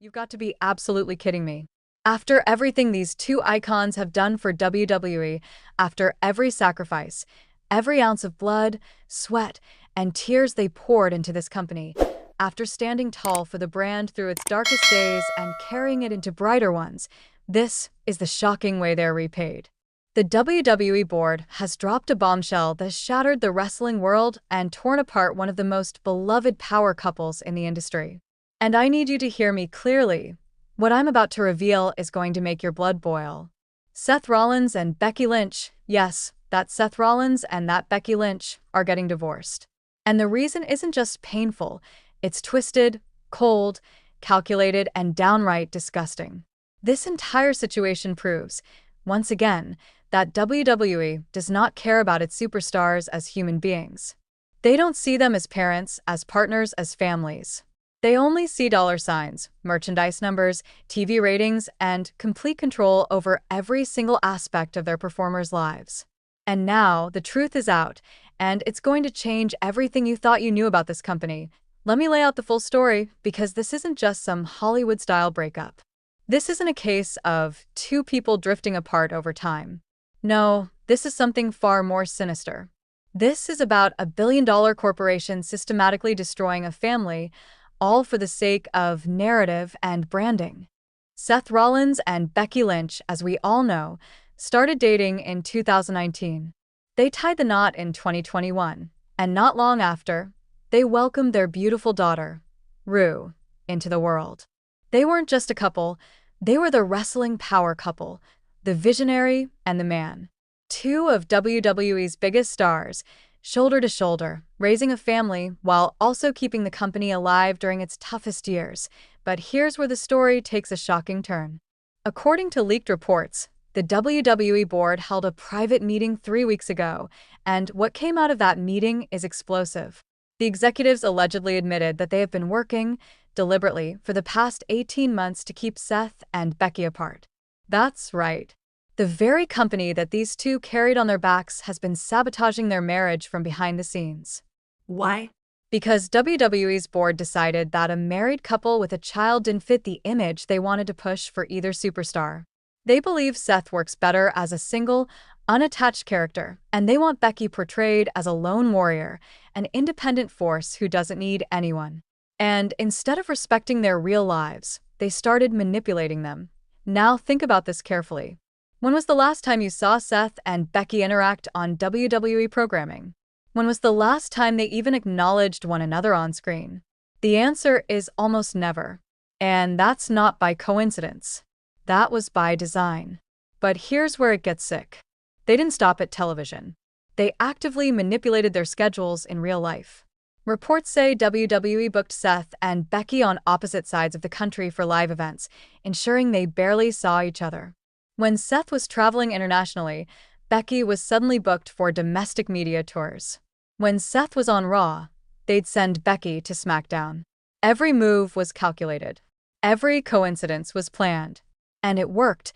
You've got to be absolutely kidding me. After everything these two icons have done for WWE, after every sacrifice, every ounce of blood, sweat, and tears they poured into this company, after standing tall for the brand through its darkest days and carrying it into brighter ones, this is the shocking way they're repaid. The WWE board has dropped a bombshell that shattered the wrestling world and torn apart one of the most beloved power couples in the industry. And I need you to hear me clearly. What I'm about to reveal is going to make your blood boil. Seth Rollins and Becky Lynch, yes, that Seth Rollins and that Becky Lynch, are getting divorced. And the reason isn't just painful, it's twisted, cold, calculated, and downright disgusting. This entire situation proves, once again, that WWE does not care about its superstars as human beings. They don't see them as parents, as partners, as families. They only see dollar signs, merchandise numbers, TV ratings, and complete control over every single aspect of their performers' lives. And now, the truth is out, and it's going to change everything you thought you knew about this company. Let me lay out the full story, because this isn't just some Hollywood-style breakup. This isn't a case of two people drifting apart over time. No, this is something far more sinister. This is about a billion-dollar corporation systematically destroying a family, all for the sake of narrative and branding. Seth Rollins and Becky Lynch, as we all know, started dating in 2019. They tied the knot in 2021, and not long after, they welcomed their beautiful daughter, Rue, into the world. They weren't just a couple, they were the wrestling power couple, the visionary and the man. Two of WWE's biggest stars, shoulder to shoulder, raising a family while also keeping the company alive during its toughest years. But here's where the story takes a shocking turn. According to leaked reports, the WWE board held a private meeting 3 weeks ago, and what came out of that meeting is explosive. The executives allegedly admitted that they have been working, deliberately, for the past 18 months to keep Seth and Becky apart. That's right. The very company that these two carried on their backs has been sabotaging their marriage from behind the scenes. Why? Because WWE's board decided that a married couple with a child didn't fit the image they wanted to push for either superstar. They believe Seth works better as a single, unattached character, and they want Becky portrayed as a lone warrior, an independent force who doesn't need anyone. And instead of respecting their real lives, they started manipulating them. Now think about this carefully. When was the last time you saw Seth and Becky interact on WWE programming? When was the last time they even acknowledged one another on screen? The answer is almost never. And that's not by coincidence. That was by design. But here's where it gets sick. They didn't stop at television. They actively manipulated their schedules in real life. Reports say WWE booked Seth and Becky on opposite sides of the country for live events, ensuring they barely saw each other. When Seth was traveling internationally, Becky was suddenly booked for domestic media tours. When Seth was on Raw, they'd send Becky to SmackDown. Every move was calculated. Every coincidence was planned. And it worked.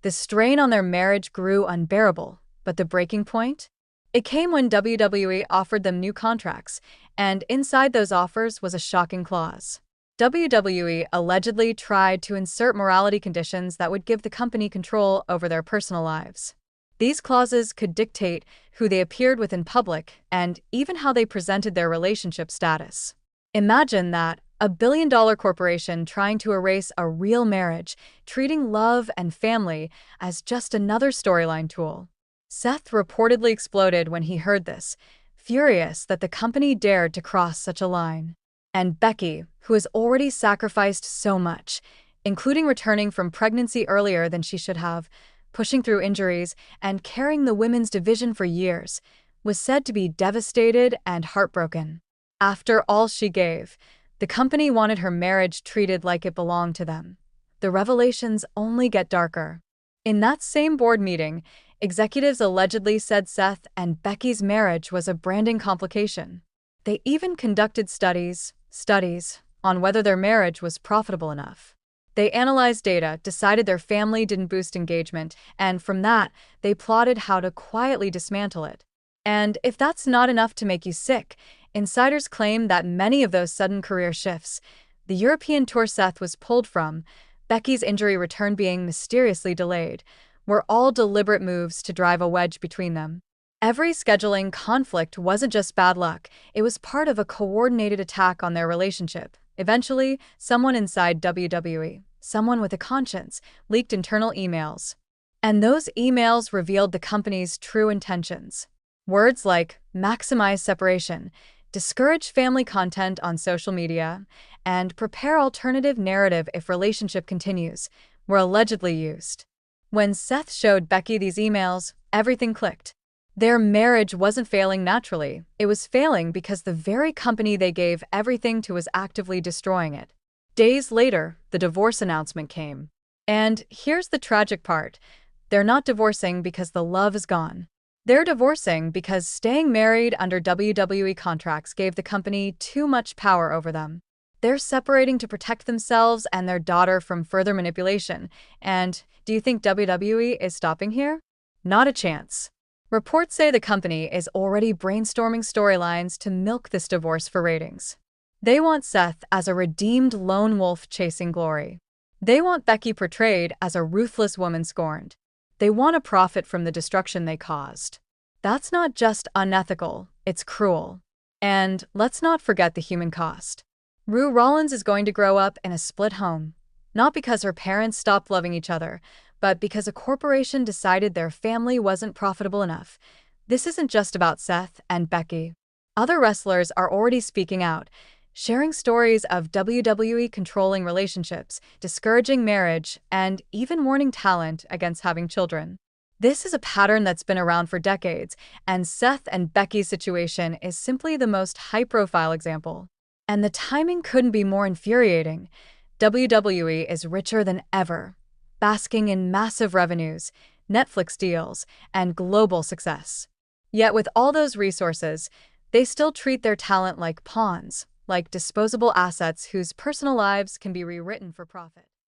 The strain on their marriage grew unbearable. But the breaking point? It came when WWE offered them new contracts, and inside those offers was a shocking clause. WWE allegedly tried to insert morality conditions that would give the company control over their personal lives. These clauses could dictate who they appeared with in public and even how they presented their relationship status. Imagine that, a billion-dollar corporation trying to erase a real marriage, treating love and family as just another storyline tool. Seth reportedly exploded when he heard this, furious that the company dared to cross such a line. And Becky, who has already sacrificed so much, including returning from pregnancy earlier than she should have, pushing through injuries, and carrying the women's division for years, was said to be devastated and heartbroken. After all she gave, the company wanted her marriage treated like it belonged to them. The revelations only get darker. In that same board meeting, executives allegedly said Seth and Becky's marriage was a branding complication. They even conducted studies on whether their marriage was profitable enough. They analyzed data, decided their family didn't boost engagement, and from that, they plotted how to quietly dismantle it. And if that's not enough to make you sick, insiders claim that many of those sudden career shifts, The European tour Seth was pulled from, Becky's injury return being mysteriously delayed, were all deliberate moves to drive a wedge between them. Every scheduling conflict wasn't just bad luck, it was part of a coordinated attack on their relationship. Eventually, someone inside WWE, someone with a conscience, leaked internal emails. And those emails revealed the company's true intentions. Words like maximize separation, discourage family content on social media, and prepare alternative narrative if relationship continues were allegedly used. When Seth showed Becky these emails, everything clicked. Their marriage wasn't failing naturally, it was failing because the very company they gave everything to was actively destroying it. Days later, the divorce announcement came. And here's the tragic part. They're not divorcing because the love is gone. They're divorcing because staying married under WWE contracts gave the company too much power over them. They're separating to protect themselves and their daughter from further manipulation. And do you think WWE is stopping here? Not a chance. Reports say the company is already brainstorming storylines to milk this divorce for ratings. They want Seth as a redeemed lone wolf chasing glory. They want Becky portrayed as a ruthless woman scorned. They want to profit from the destruction they caused. That's not just unethical, it's cruel. And let's not forget the human cost. Rollins is going to grow up in a split home, not because her parents stopped loving each other, but because a corporation decided their family wasn't profitable enough. This isn't just about Seth and Becky. Other wrestlers are already speaking out, sharing stories of WWE controlling relationships, discouraging marriage, and even warning talent against having children. This is a pattern that's been around for decades, and Seth and Becky's situation is simply the most high-profile example. And the timing couldn't be more infuriating. WWE is richer than ever, basking in massive revenues, Netflix deals, and global success. Yet with all those resources, they still treat their talent like pawns, like disposable assets whose personal lives can be rewritten for profit.